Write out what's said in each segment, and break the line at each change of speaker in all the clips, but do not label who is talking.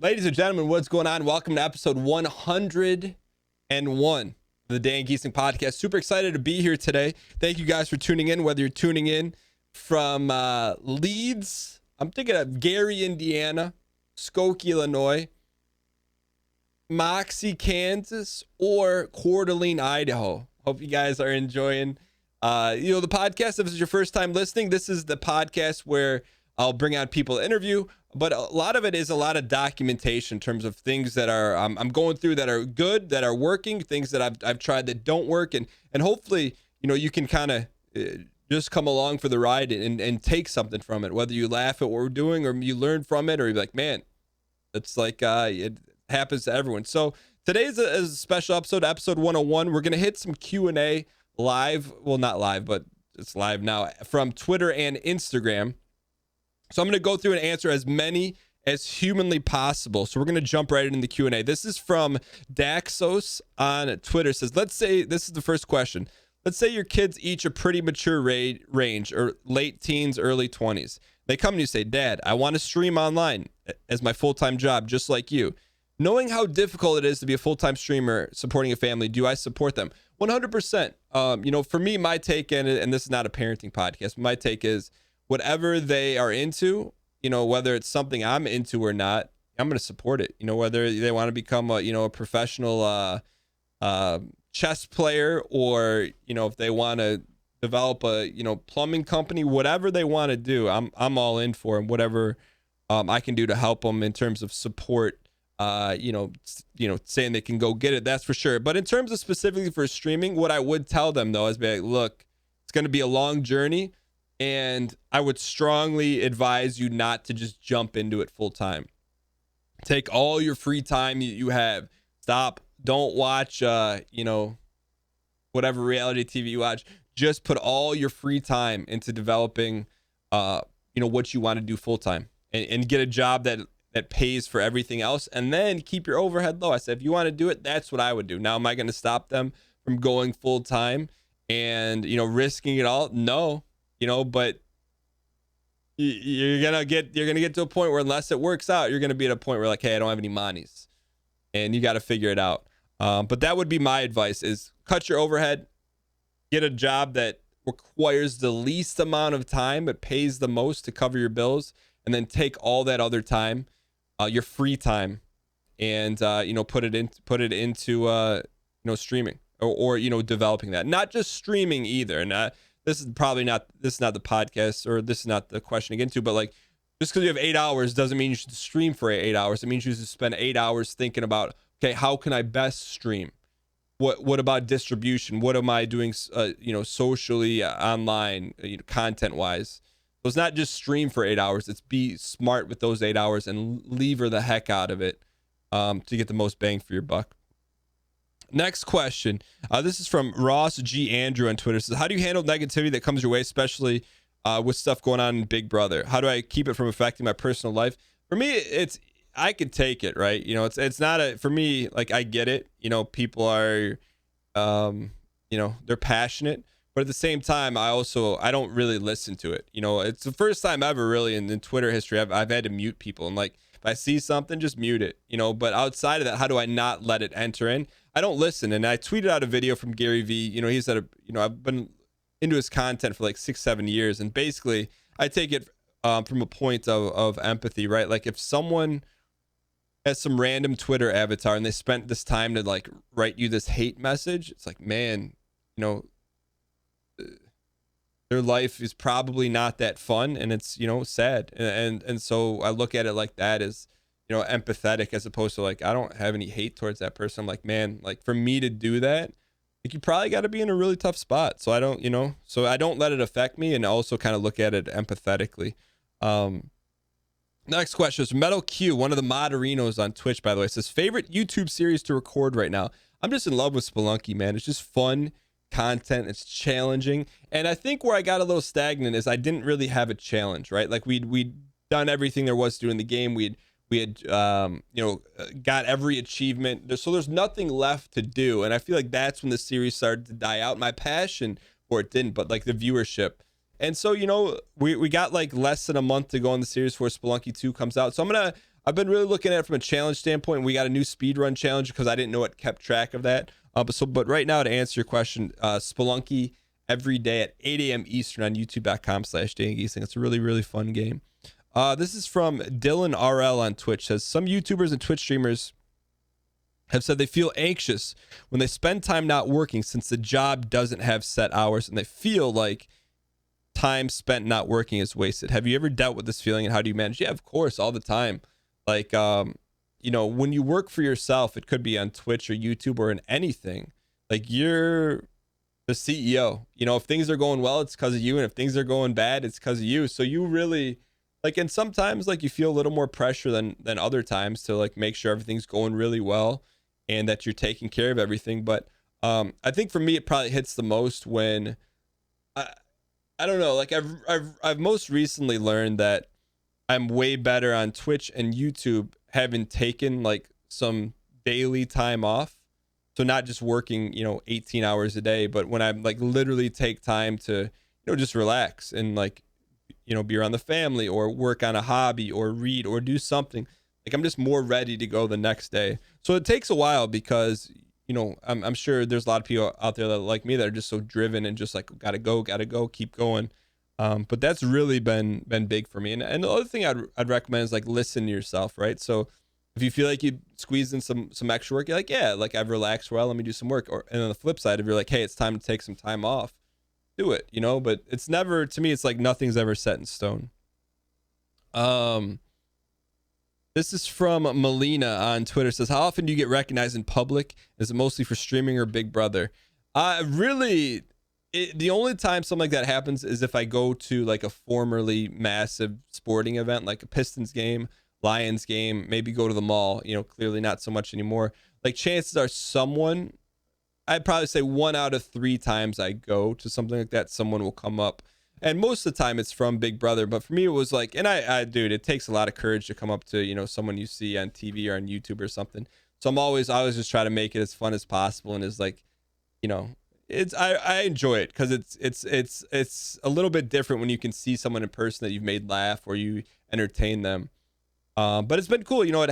Ladies and gentlemen, what's going on? Welcome to episode 101 of the Dan Giesling podcast. Super excited to be here today. Thank you guys for tuning in, whether you're tuning in from Leeds, I'm thinking of Gary, Indiana, Skokie, Illinois, Moxie, Kansas, or Coeur d'Alene, Idaho. Hope you guys are enjoying the podcast. If this is your first time listening, this is the podcast where I'll bring on people to interview, but a lot of it is a lot of documentation in terms of things that are I'm going through that are good, that are working, things that I've tried that don't work, and hopefully you can kind of just come along for the ride and take something from it, whether you laugh at what we're doing or you learn from it, or you're like, man, it's like it happens to everyone. So today's a special episode 101. We're gonna hit some Q&A live, well, not live, but it's live now, from Twitter and Instagram. So I'm going to go through and answer as many as humanly possible. So we're going to jump right into the Q&A. This is from Daxos on Twitter. It says, let's say, this is the first question. Let's say your kids each a pretty mature range, or late teens, early 20s. They come to you and say, Dad, I want to stream online as my full-time job, just like you. Knowing how difficult it is to be a full-time streamer supporting a family, do I support them? 100%. For me, my take, and this is not a parenting podcast, but my take is, whatever they are into, whether it's something I'm into or not, I'm going to support it. Whether they want to become a professional chess player, or, if they want to develop a, plumbing company, whatever they want to do, I'm all in for them. Whatever I can do to help them in terms of support, saying they can go get it, that's for sure. But in terms of specifically for streaming, what I would tell them though is be like, look, it's going to be a long journey. And I would strongly advise you not to just jump into it full time. Take all your free time you have. Stop. Don't watch, whatever reality TV you watch. Just put all your free time into developing, what you want to do full time, and get a job that pays for everything else. And then keep your overhead low. I said, if you want to do it, that's what I would do. Now, am I going to stop them from going full time and, risking it all? No. But you're gonna get to a point where, unless it works out, you're gonna be at a point where, like, hey, I don't have any monies, and you got to figure it out. But that would be my advice: is cut your overhead, get a job that requires the least amount of time but pays the most to cover your bills, and then take all that other time, your free time, and put it into streaming or developing that. Not just streaming either, and this is not the podcast, or this is not the question to get into, but like, just because you have 8 hours doesn't mean you should stream for 8 hours. It means you should spend 8 hours thinking about, okay, how can I best stream? What about distribution? What am I doing, socially, online, content wise? So it's not just stream for 8 hours. It's be smart with those 8 hours and lever the heck out of it to get the most bang for your buck. Next question. This is from Ross G. Andrew on Twitter. It says, how do you handle negativity that comes your way, especially with stuff going on in Big Brother? How do I keep it from affecting my personal life? For me, I could take it, right? It's not for me, like, I get it. People are, they're passionate, but at the same time, I don't really listen to it. It's the first time ever really in Twitter history I've had to mute people, and like, if I see something, just mute it, but outside of that, how do I not let it enter in? I don't listen. And I tweeted out a video from Gary V. He said, I've been into his content for like 6-7 years. And basically I take it from a point of empathy, right? Like, if someone has some random Twitter avatar and they spent this time to like write you this hate message, it's like, man, their life is probably not that fun, and it's, sad. And so I look at it like that, as, empathetic, as opposed to like, I don't have any hate towards that person. I'm like, man, like, for me to do that, like, you probably got to be in a really tough spot. So I don't, so I don't let it affect me, and also kind of look at it empathetically. Next question is Metal Q, one of the moderinos on Twitch, by the way, says, favorite YouTube series to record right now? I'm just in love with Spelunky, man. It's just fun content. It's challenging. And I think where I got a little stagnant is I didn't really have a challenge, right? Like, we'd done everything there was to do in the game. We had got every achievement. So there's nothing left to do. And I feel like that's when the series started to die out. My passion for it didn't, but like the viewership. And so, we got like less than a month to go in the series before Spelunky 2 comes out. So I'm I've been really looking at it from a challenge standpoint. We got a new speed run challenge because I didn't know it kept track of that. But right now, to answer your question, Spelunky every day at 8 a.m. Eastern on youtube.com/DanGheesling. It's a really, really fun game. This is from Dylan RL on Twitch. Says some YouTubers and Twitch streamers have said they feel anxious when they spend time not working since the job doesn't have set hours and they feel like time spent not working is wasted. Have you ever dealt with this feeling and how do you manage? Yeah, of course, all the time. Like, when you work for yourself, it could be on Twitch or YouTube or in anything. Like, you're the CEO. If things are going well, it's because of you. And if things are going bad, it's because of you. So you really, like, and sometimes, like, you feel a little more pressure than other times to, like, make sure everything's going really well and that you're taking care of everything. But I think for me, it probably hits the most when I don't know, like I've most recently learned that I'm way better on Twitch and YouTube having taken like some daily time off. So not just working, 18 hours a day, but when I like literally take time to, just relax and like, be around the family or work on a hobby or read or do something. Like I'm just more ready to go the next day. So it takes a while because, I'm sure there's a lot of people out there that like me that are just so driven and just like, gotta go, keep going. But that's really been big for me. And the other thing I'd recommend is like listen to yourself, right? So if you feel like you squeezed in some extra work, you're like, yeah, like I've relaxed well, let me do some work. And on the flip side, if you're like, hey, it's time to take some time off, do it, but it's never, to me, it's like nothing's ever set in stone. This is from Melina on Twitter. Says, how often do you get recognized in public? Is it mostly for streaming or Big Brother? The only time something like that happens is if I go to like a formerly massive sporting event, like a Pistons game, Lions game, maybe go to the mall, clearly not so much anymore. Like chances are I'd probably say 1 out of 3 times I go to something like that, someone will come up. And most of the time it's from Big Brother. But for me, it was like, and dude, it takes a lot of courage to come up to, someone you see on TV or on YouTube or something. So I always just try to make it as fun as possible. And it's like, I enjoy it because it's a little bit different when you can see someone in person that you've made laugh or you entertain them. But it's been cool. It's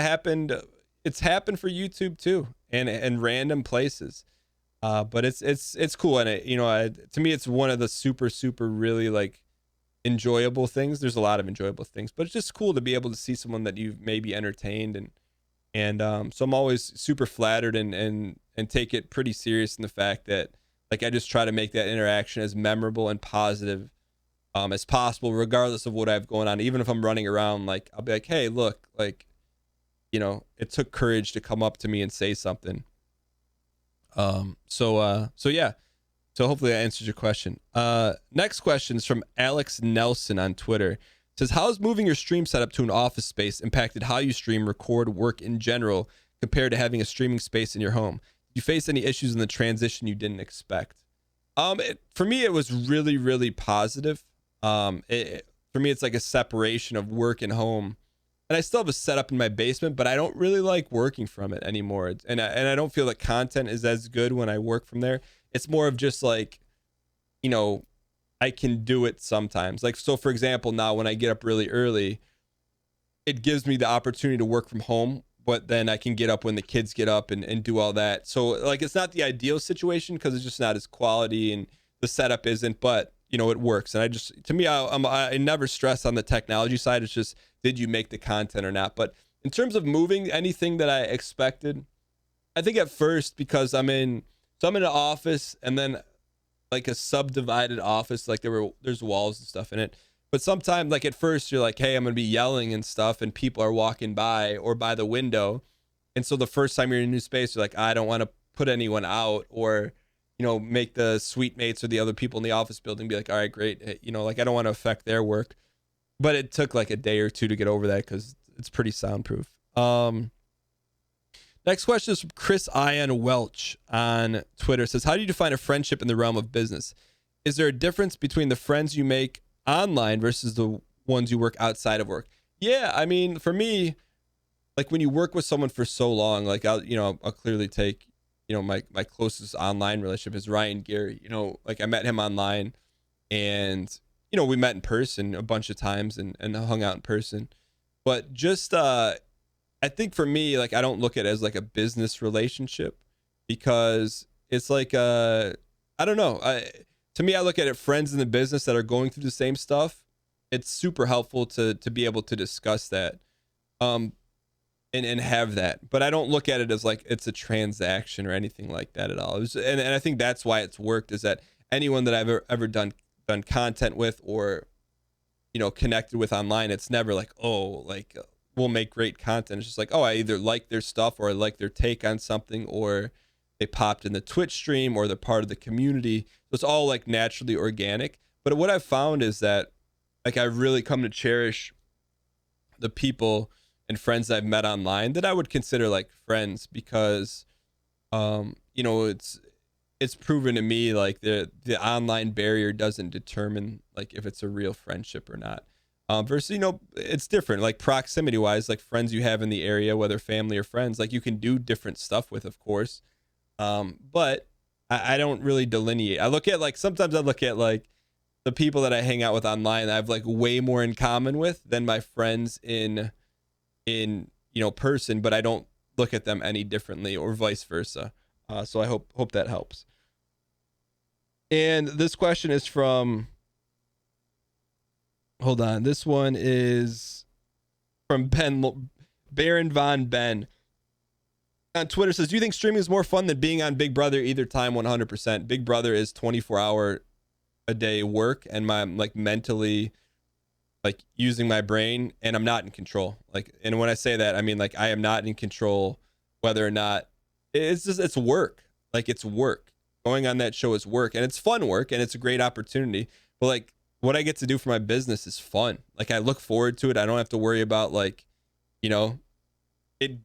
happened for YouTube too, and random places. But it's cool, and to me, it's one of the super really like enjoyable things. There's a lot of enjoyable things, but it's just cool to be able to see someone that you've maybe entertained, and so I'm always super flattered and take it pretty serious in the fact that like I just try to make that interaction as memorable and positive as possible, regardless of what I have going on. Even if I'm running around, like I'll be like, hey, look, like it took courage to come up to me and say something. So yeah. So hopefully that answers your question. Next question is from Alex Nelson on Twitter. It says, how has moving your stream setup to an office space impacted how you stream, record, work in general compared to having a streaming space in your home? Did you face any issues in the transition you didn't expect? For me, it was really, really positive. For me, it's like a separation of work and home. And I still have a setup in my basement, but I don't really like working from it anymore. And I don't feel that content is as good when I work from there. It's more of just like, I can do it sometimes. Like, so for example, now when I get up really early, it gives me the opportunity to work from home, but then I can get up when the kids get up and do all that. So like, it's not the ideal situation because it's just not as quality and the setup isn't, but it works. And I never stress on the technology side. It's just, did you make the content or not? But in terms of moving, anything that I expected, I think at first, because I'm in an office and then like a subdivided office, like there's walls and stuff in it. But sometimes like at first you're like, hey, I'm going to be yelling and stuff and people are walking by or by the window. And so the first time you're in a new space, you're like, I don't want to put anyone out or, make the suite mates or the other people in the office building be like, all right, great. Like I don't want to affect their work. But it took like a day or two to get over that because it's pretty soundproof. Next question is from Chris Ian Welch on Twitter. It says, how do you define a friendship in the realm of business? Is there a difference between the friends you make online versus the ones you work outside of work? Yeah, I mean, for me, like when you work with someone for so long, like I'll clearly take, my closest online relationship is Ryan Geary. Like I met him online and, we met in person a bunch of times and hung out in person. But just, I think for me, like, I don't look at it as like a business relationship, because it's like I don't know. To me, I look at it, friends in the business that are going through the same stuff. It's super helpful to be able to discuss that, um, and have that. But I don't look at it as like it's a transaction or anything like that at all. And I think that's why it's worked, is that anyone that I've ever done content with, or connected with online, it's never like, oh, like, we'll make great content. It's just like, oh, I either like their stuff, or I like their take on something, or they popped in the Twitch stream, or they're part of the community. So it's all like naturally organic. But what I've found is that, like, I've really come to cherish the people and friends I've met online that I would consider like friends, because it's proven to me like the online barrier doesn't determine like if it's a real friendship or not. Versus, it's different, like proximity wise, like friends you have in the area, whether family or friends, like you can do different stuff with, of course. But I don't really delineate. Sometimes I look at like the people that I hang out with online, I have like way more in common with than my friends in person, but I don't look at them any differently, or vice versa. So I hope that helps. And this question is from, hold on, this one is from Baron Von Ben on Twitter. Says, do you think streaming is more fun than being on Big Brother? Either time, 100%. Big Brother is 24-hour a day work, and I'm like mentally like using my brain, and I'm not in control. Like, and when I say that, I mean like I am not in control whether or not it's work. Like, it's work. Going on that show is work, and it's fun work, and it's a great opportunity. But like, what I get to do for my business is fun. Like, I look forward to it. I don't have to worry about like, it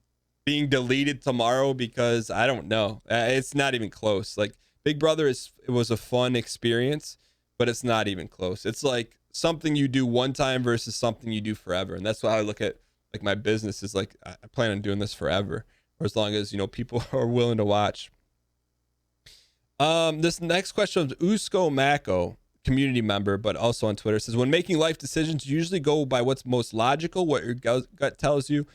being deleted tomorrow, because I don't know. It's not even close. Like, Big Brother it was a fun experience, but it's not even close. It's like something you do one time versus something you do forever. And that's why I look at like my business is like, I plan on doing this forever, or as long as, people are willing to watch. This next question is Usko Mako, community member, but also on Twitter, says, when making life decisions, you usually go by what's most logical, what your gut tells you,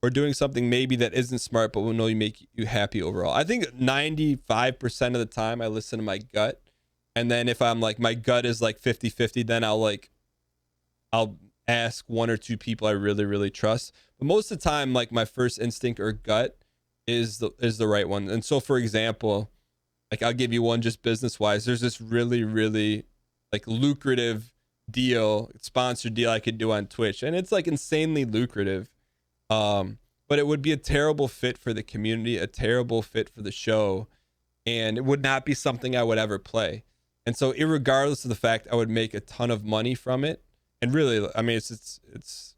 or doing something maybe that isn't smart, but will know you make you happy overall. I think 95% of the time I listen to my gut. And then if I'm like, my gut is like 50-50, then I'll ask one or two people I really, really trust. But most of the time, like, my first instinct or gut is the right one. And so, for example, like, I'll give you one just business wise. There's this really, really like lucrative sponsored deal I could do on Twitch, and it's like insanely lucrative. But it would be a terrible fit for the community, a terrible fit for the show, and it would not be something I would ever play. And so, irregardless of the fact I would make a ton of money from it, and really, I mean, it's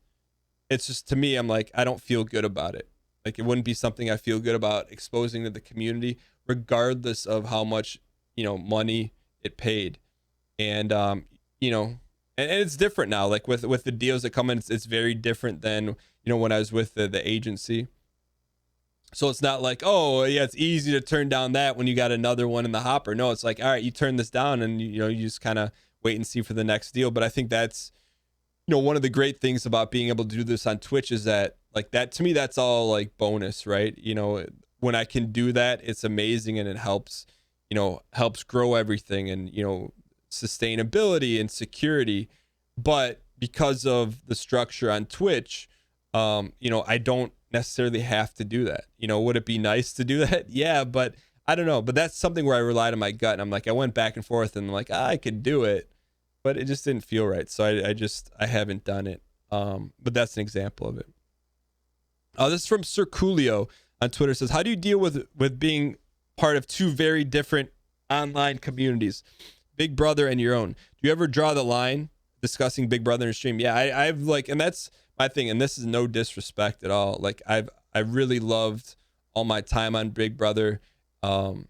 just, to me, I'm like, I don't feel good about it. Like, it wouldn't be something I feel good about exposing to the community, regardless of how much, money it paid. And, and it's different now, like with the deals that come in, it's very different than, when I was with the agency. So it's not like, oh yeah, it's easy to turn down that when you got another one in the hopper. No, it's like, all right, you turn this down, and you just kind of wait and see for the next deal. But I think that's, one of the great things about being able to do this on Twitch is that, like, that to me, that's all like bonus, right? When I can do that, it's amazing, and it helps grow everything, and sustainability and security. But because of the structure on Twitch, I don't necessarily have to do that. Would it be nice to do that? Yeah, but I don't know. But that's something where I relied on my gut, and I'm like, I went back and forth, and I'm like, I could do it, but it just didn't feel right. So I haven't done it. But that's an example of it. This is from Sir Coolio on Twitter. Says, how do you deal with being part of two very different online communities, Big Brother and your own? Do you ever draw the line discussing Big Brother in stream? Yeah, I've like, and that's my thing, and this is no disrespect at all. Like, I really loved all my time on Big Brother, and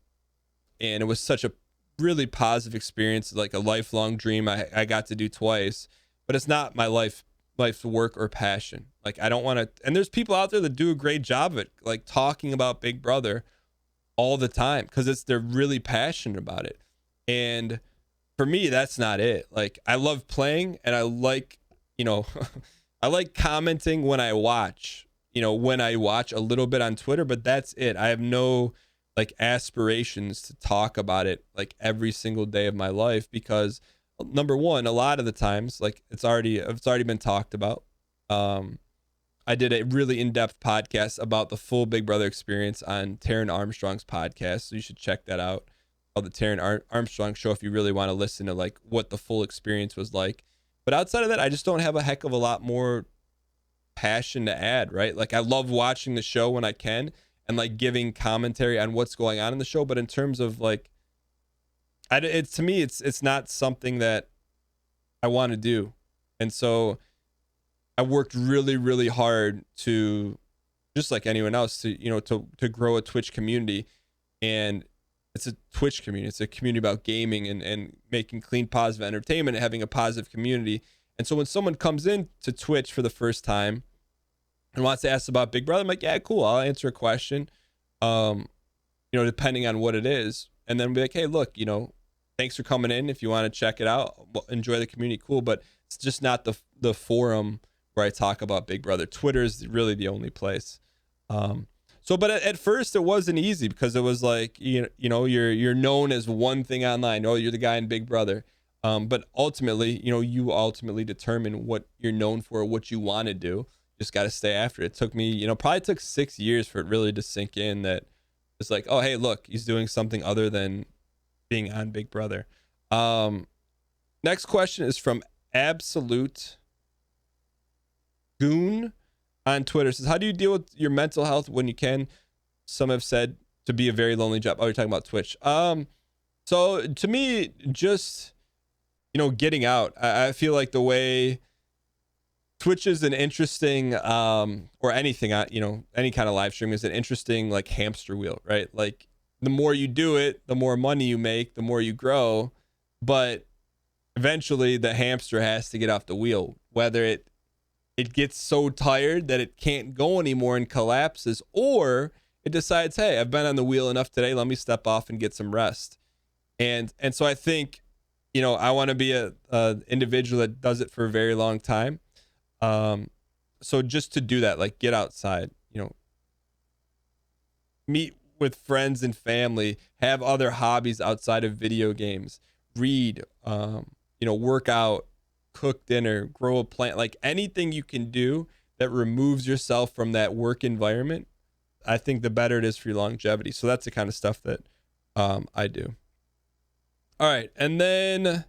it was such a really positive experience, like a lifelong dream I got to do twice. But it's not my life's work or passion. Like, I don't want to. And there's people out there that do a great job of it, like talking about Big Brother all the time, because they're really passionate about it. And for me, that's not it. Like, I love playing, and I like, I like commenting when I watch, when I watch a little bit on Twitter, but that's it. I have no like aspirations to talk about it like every single day of my life, because number one, a lot of the times like it's already been talked about. I did a really in-depth podcast about the full Big Brother experience on Taryn Armstrong's podcast, so you should check that out, called the Taryn Armstrong Show, if you really want to listen to like what the full experience was like. But outside of that, I just don't have a heck of a lot more passion to add, right? Like, I love watching the show when I can and like giving commentary on what's going on in the show, but in terms of like, to me, it's not something that I want to do. And so I worked really, really hard to, just like anyone else, to grow a Twitch community. And it's a Twitch community. It's a community about gaming and making clean, positive entertainment and having a positive community. And so when someone comes in to Twitch for the first time and wants to ask about Big Brother, I'm like, yeah, cool, I'll answer a question, depending on what it is. And then be like, hey, look, thanks for coming in. If you want to check it out, enjoy the community, cool. But it's just not the forum where I talk about Big Brother. Twitter is really the only place. But at first it wasn't easy, because it was like, you're known as one thing online. Oh, you're the guy in Big Brother. But ultimately, you ultimately determine what you're known for, what you want to do. Just got to stay after it. It took me, probably took 6 years for it really to sink in that it's like, oh, hey, look, he's doing something other than being on Big Brother. Next question is from Absolute Goon on Twitter. It says, how do you deal with your mental health when you can? Some have said to be a very lonely job. Oh, you're talking about Twitch. So to me, just, getting out. I feel like the way Twitch is an interesting, or anything, any kind of live stream is an interesting like hamster wheel, right? Like, the more you do it, the more money you make, the more you grow. But eventually the hamster has to get off the wheel, whether it gets so tired that it can't go anymore and collapses, or it decides, hey, I've been on the wheel enough today, let me step off and get some rest. And so I think, I want to be a individual that does it for a very long time. So just to do that, like, get outside, meet with friends and family, have other hobbies outside of video games, read, work out, cook dinner, grow a plant, like anything you can do that removes yourself from that work environment, I think the better it is for your longevity. So that's the kind of stuff that I do. All right. And then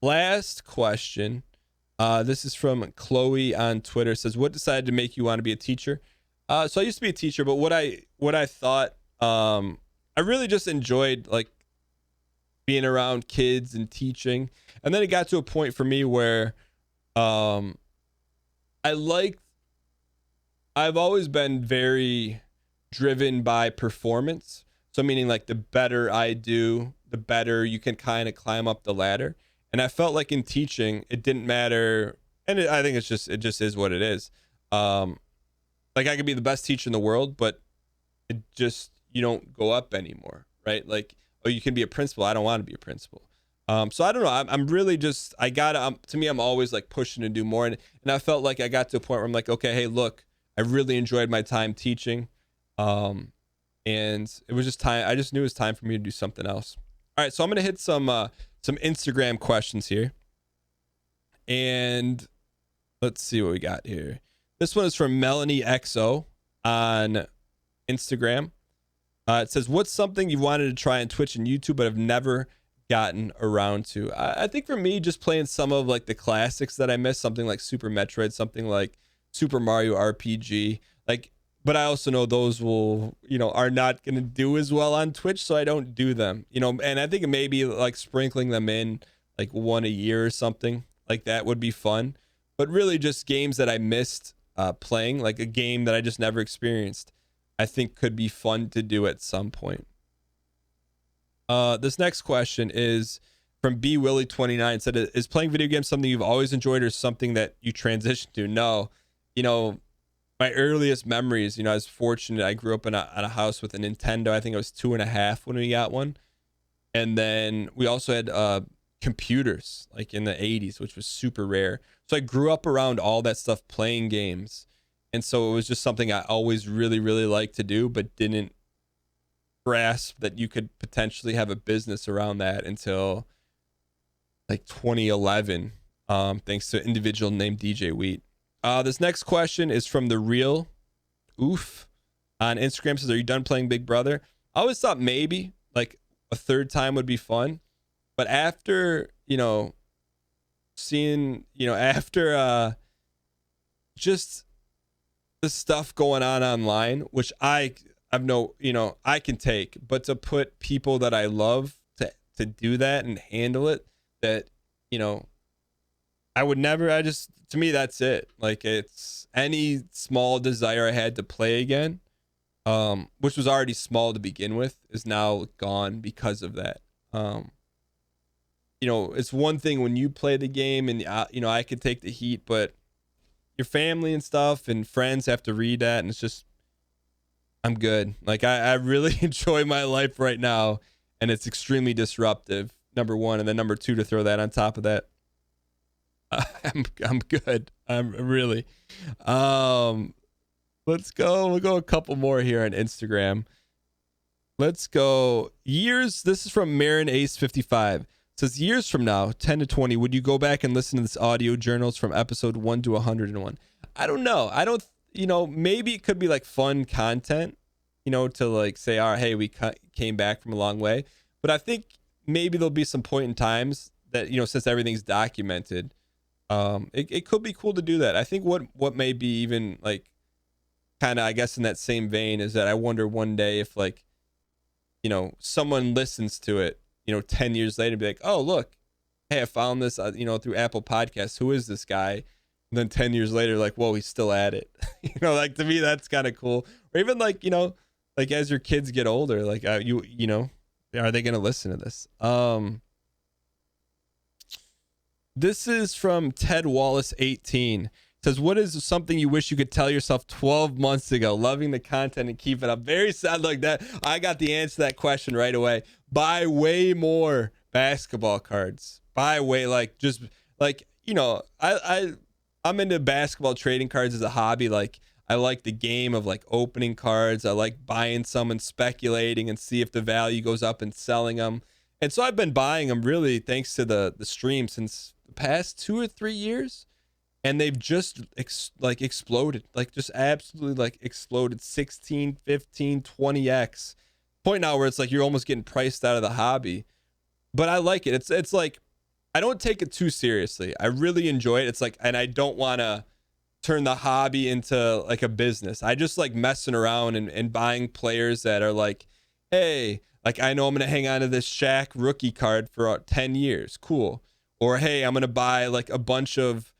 last question. This is from Chloe on Twitter. It says, what decided to make you want to be a teacher? So I used to be a teacher, but what I thought, I really just enjoyed like being around kids and teaching. And then it got to a point for me where I've always been very driven by performance. So meaning like the better I do, the better you can kind of climb up the ladder. And I felt like in teaching, it didn't matter. And I think it just is what it is. Like, I could be the best teacher in the world, but you don't go up anymore, right? Like, oh, you can be a principal. I don't want to be a principal. So I don't know. I'm really just, to me, I'm always like pushing to do more. And I felt like I got to a point where I'm like, okay, hey, look, I really enjoyed my time teaching. And it was just time. I just knew it was time for me to do something else. All right. So I'm going to hit some Instagram questions here. And let's see what we got here. This one is from Melanie XO on Instagram. It says, what's something you wanted to try on Twitch and YouTube but have never gotten around to? I think for me, just playing some of like the classics that I missed, something like Super Metroid, something like Super Mario RPG. Like, but I also know those will, are not going to do as well on Twitch, so I don't do them, and I think maybe like sprinkling them in like one a year or something like that would be fun. But really just games that I missed playing, like a game that I just never experienced, I think could be fun to do at some point. This next question is from B Willie 29. Said, is playing video games something you've always enjoyed or something that you transitioned to? No, my earliest memories, I was fortunate. I grew up in a house with a Nintendo. I think I was 2.5 when we got one. And then we also had computers like in the 80s, which was super rare. So I grew up around all that stuff, playing games. And so it was just something I always really, really liked to do, but didn't grasp that you could potentially have a business around that until like 2011, thanks to an individual named DJ Wheat. This next question is from the real Oof on Instagram. Says, are you done playing Big Brother? I always thought maybe like a third time would be fun, but after, seeing, after just the stuff going on online, which I've no, I can take, but to put people that I love to do that and handle it, that, I would never, to me, that's it. Like, it's any small desire I had to play again, which was already small to begin with, is now gone because of that. It's one thing when you play the game and, I could take the heat, but your family and stuff and friends have to read that. And it's just, I'm good. Like, I really enjoy my life right now, and it's extremely disruptive, number one. And then number two, to throw that on top of that, I'm good. I'm really. Let's go. We'll go a couple more here on Instagram. Let's go. Years. This is from Marin Ace 55. It says, years from now, 10 to 20, would you go back and listen to this audio journals from episode 1 to 101? I don't know. I don't, maybe it could be like fun content, to like say, all right, hey, we came back from a long way. But I think maybe there'll be some point in times that, since everything's documented, it could be cool to do that. I think what may be even like kind of, I guess, in that same vein is that I wonder one day if like, someone listens to it, 10 years later and be like, oh, look, hey, I found this, through Apple Podcasts. Who is this guy? And then 10 years later, like, whoa, he's still at it. Like, to me, that's kind of cool. Or even like, like as your kids get older, like are they going to listen to this? This is from Ted Wallace 18. It says, what is something you wish you could tell yourself 12 months ago? Loving the content and keep it up. Very sad like that. I got the answer to that question right away. Buy way more basketball cards. Buy way, like, just like, I'm into basketball trading cards as a hobby. Like, I like the game of like opening cards. I like buying some and speculating and see if the value goes up and selling them. And so I've been buying them really thanks to the stream since the past 2 or 3 years. And they've just exploded, like just absolutely like exploded 16, 15, 20x. Point now where it's like you're almost getting priced out of the hobby. But I like it. It's like, I don't take it too seriously. I really enjoy it. It's like, and I don't want to turn the hobby into like a business. I just like messing around and buying players that are like, hey, like I know I'm going to hang on to this Shaq rookie card for 10 years. Cool. Or, hey, I'm going to buy like a bunch of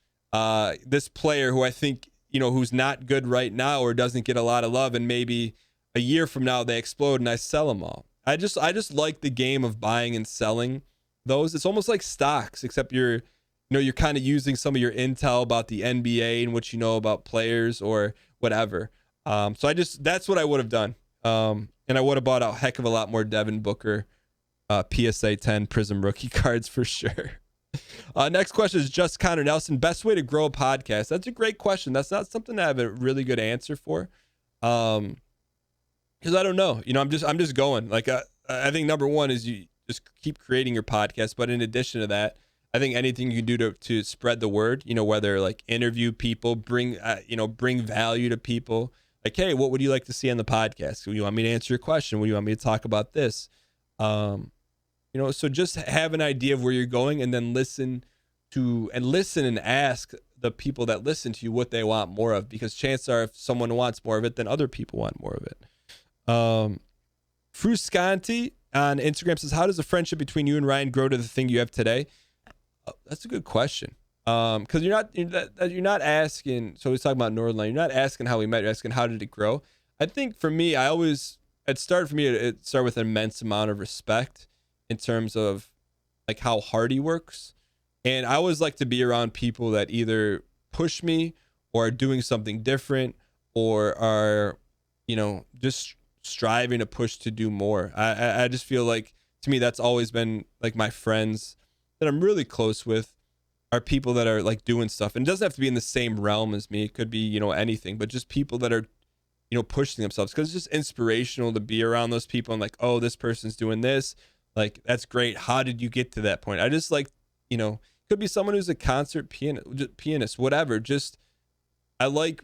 this player who I think, who's not good right now or doesn't get a lot of love. And maybe a year from now they explode and I sell them all. I just like the game of buying and selling those. It's almost like stocks, except you're kind of using some of your intel about the NBA and what you know about players or whatever. So that's what I would have done. And I would have bought a heck of a lot more Devin Booker PSA 10 Prism rookie cards for sure. Next question is Just Connor Nelson. Best way to grow a podcast? That's a great question. That's not something I have a really good answer for. Because I don't know. I'm just going. Like I think number one is you just keep creating your podcast. But in addition to that, I think anything you can do to spread the word, whether like interview people, bring value to people. Like, hey, what would you like to see on the podcast? Do you want me to answer your question? Would you want me to talk about this? So just have an idea of where you're going and then listen and ask the people that listen to you what they want more of, because chances are if someone wants more of it, then other people want more of it. Fruscanti on Instagram says, how does the friendship between you and Ryan grow to the thing you have today? That's a good question. Because you're not asking. So he's talking about Northern. You're not asking how we met. You're asking how did it grow. I think for me, it started with an immense amount of respect in terms of like how hard he works, and I always like to be around people that either push me or are doing something different or are just striving to push to do more. I just feel like, to me, that's always been like my friends that I'm really close with. are people that are like doing stuff, and it doesn't have to be in the same realm as me. It could be, you know, anything, but just people that are, you know, pushing themselves, because it's just inspirational to be around those people and like, oh, this person's doing this. Like, that's great. How did you get to that point? I just like, you know, could be someone who's a concert pianist, whatever. Just, I like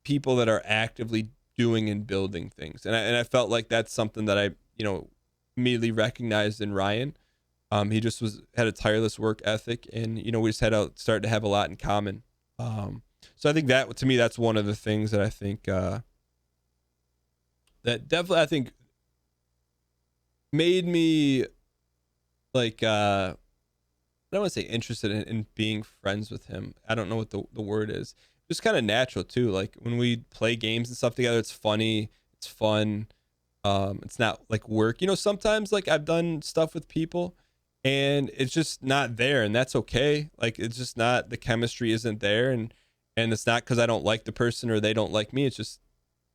people that are actively doing and building things. And I felt like that's something that I, you know, immediately recognized in Ryan. He just had a tireless work ethic, and, you know, we just started to have a lot in common. So I think that, to me, that's one of the things that I think, that definitely, I think, made me like, I don't want to say interested in being friends with him. I don't know what the word is. Just kind of natural too. Like when we play games and stuff together, it's funny, it's fun. It's not like work. You know, sometimes like I've done stuff with people and it's just not there, and that's okay. Like, it's just not, the chemistry isn't there, and it's not because I don't like the person or they don't like me. It's just,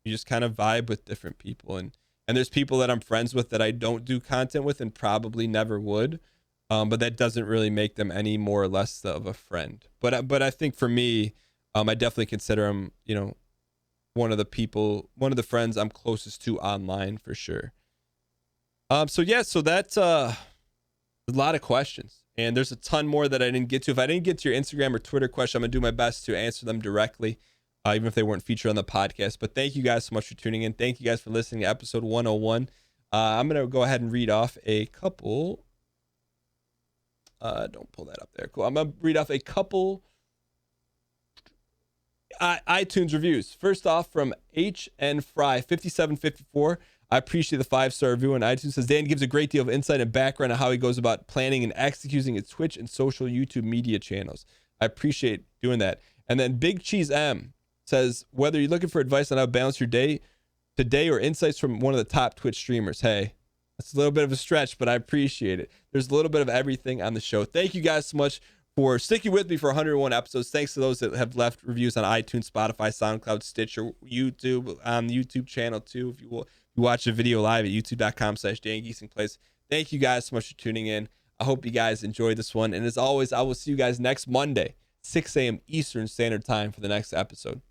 you just kind of vibe with different people, and there's people that I'm friends with that I don't do content with and probably never would. But that doesn't really make them any more or less of a friend. But I think for me, I definitely consider him, you know, one of the friends I'm closest to online for sure. So yeah, so that's a lot of questions, and there's a ton more that I didn't get to. If I didn't get to your Instagram or Twitter question, I'm gonna do my best to answer them directly, even if they weren't featured on the podcast. But thank you guys so much for tuning in. Thank you guys for listening to episode 101. I'm gonna go ahead and read off a couple. Don't pull that up there. Cool. I'm gonna read off a couple iTunes reviews. First off, from HN Fry 5754. I appreciate the 5-star review on iTunes. Says, Dan gives a great deal of insight and background on how he goes about planning and executing his Twitch and social YouTube media channels. I appreciate doing that. And then Big Cheese M says, whether you're looking for advice on how to balance your day today or insights from one of the top Twitch streamers. Hey, that's a little bit of a stretch, but I appreciate it. There's a little bit of everything on the show. Thank you guys so much for sticking with me for 101 episodes. Thanks to those that have left reviews on iTunes, Spotify, SoundCloud, Stitcher, YouTube, on the YouTube channel too. If you watch the video live at youtube.com/DanGheesling. Thank you guys so much for tuning in. I hope you guys enjoyed this one. And as always, I will see you guys next Monday, 6 a.m. Eastern Standard Time for the next episode.